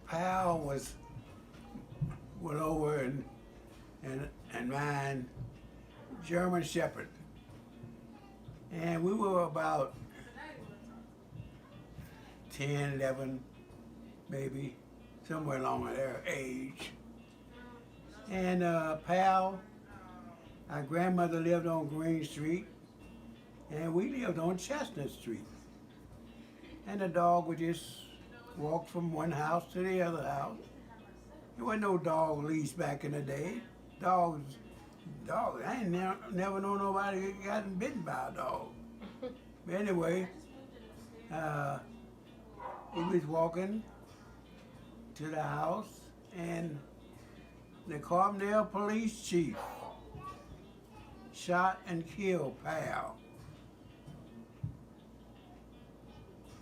Pal was over and mine, German Shepherd. And we were about 10, 11, maybe, somewhere along their age. And Pal, our grandmother lived on Green Street, and we lived on Chestnut Street. And the dog would just walk from one house to the other house. There wasn't no dog leash back in the day. Dogs, I ain't never known nobody that gotten bitten by a dog. But anyway, he was walking to the house, and the Carbondale police chief shot and killed Pal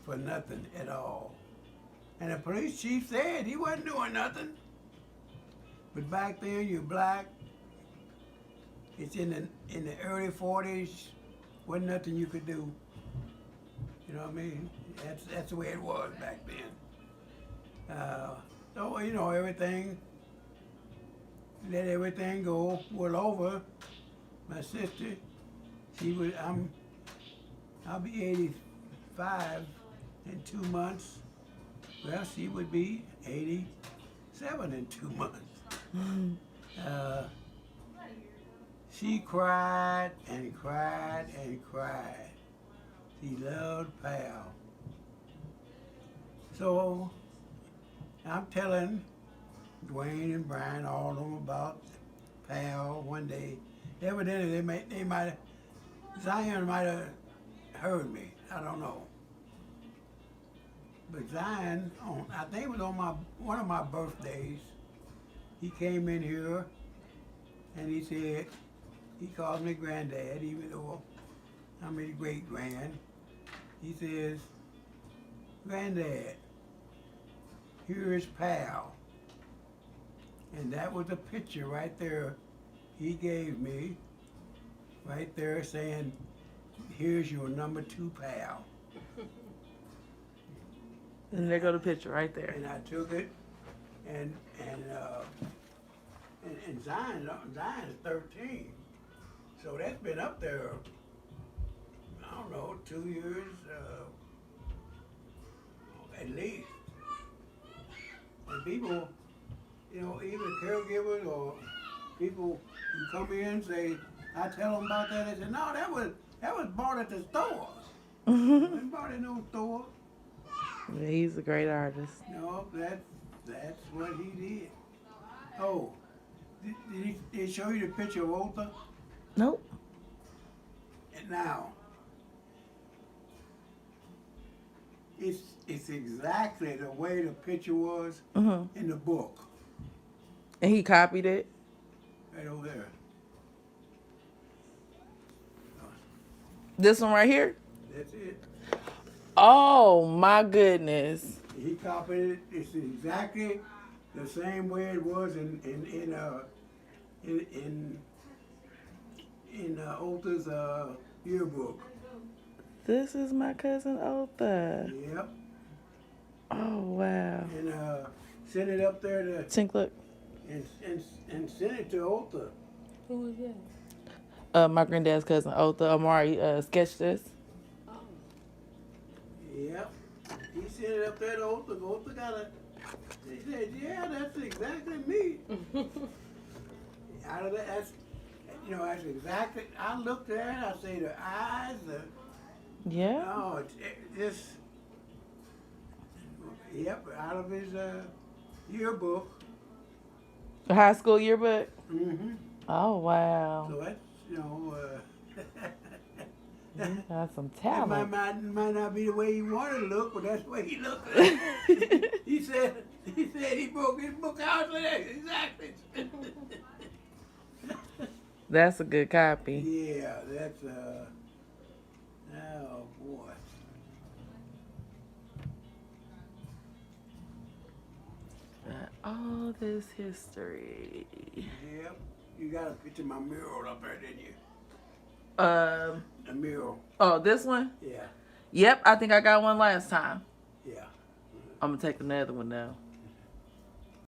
for nothing at all. And the police chief said he wasn't doing nothing. But back then, you're black. It's in the early 40s. Wasn't nothing you could do. You know what I mean? That's the way it was back then. So you know, everything. Let everything go. Well, over. My sister, I'll be 85 in 2 months. Well, she would be 87 in 2 months. She cried and cried and cried. She loved Pal. So I'm telling Dwayne and Brian, all of them, about Pal one day. Evidently, Zion might have heard me. I don't know. But Zion, I think it was on one of my birthdays, he came in here and he said, he calls me Granddad, even though I'm his great-grand. He says, Granddad, here is Pal. And that was a picture right there he gave me, right there saying, here's your number 2 pal. And there go the picture right there. And I took it, and Zion is 13. So that's been up there, I don't know, 2 years, at least. And people, you know, even caregivers or people who come in and say, I tell them about that, they say, no, that was bought at the store. It wasn't bought in no store. Yeah, he's a great artist. No, that's what he did. Oh, did he show you the picture of Otha? Nope. And now, it's exactly the way the picture was in the book. And he copied it? Right over there. This one right here? That's it. Oh my goodness. He copied it. It's exactly the same way it was in Otha's yearbook. This is my cousin Otha. Yep. Oh wow. And send it up there to Tink, look. and send it to Otha. Who was that? My granddad's cousin Otha. Amari sketched this. Yep. He sent it up there to Otha. Otha got it. He said, yeah, that's exactly me. Out of that, that's exactly, I looked there and I say the eyes, Yeah. no, it just, yep, out of his yearbook. The high school yearbook? Mm-hmm. Oh wow. So that's, You got some it talent. might not be the way he wanted to look, but that's the way he looked. He said he broke his book out for that. Exactly. That's a good copy. Yeah, that's oh boy. All this history. Yep. You got a picture of my mural up there, didn't you? A mural. Oh, this one? Yeah. Yep, I think I got one last time. Yeah. I'm gonna take another one now.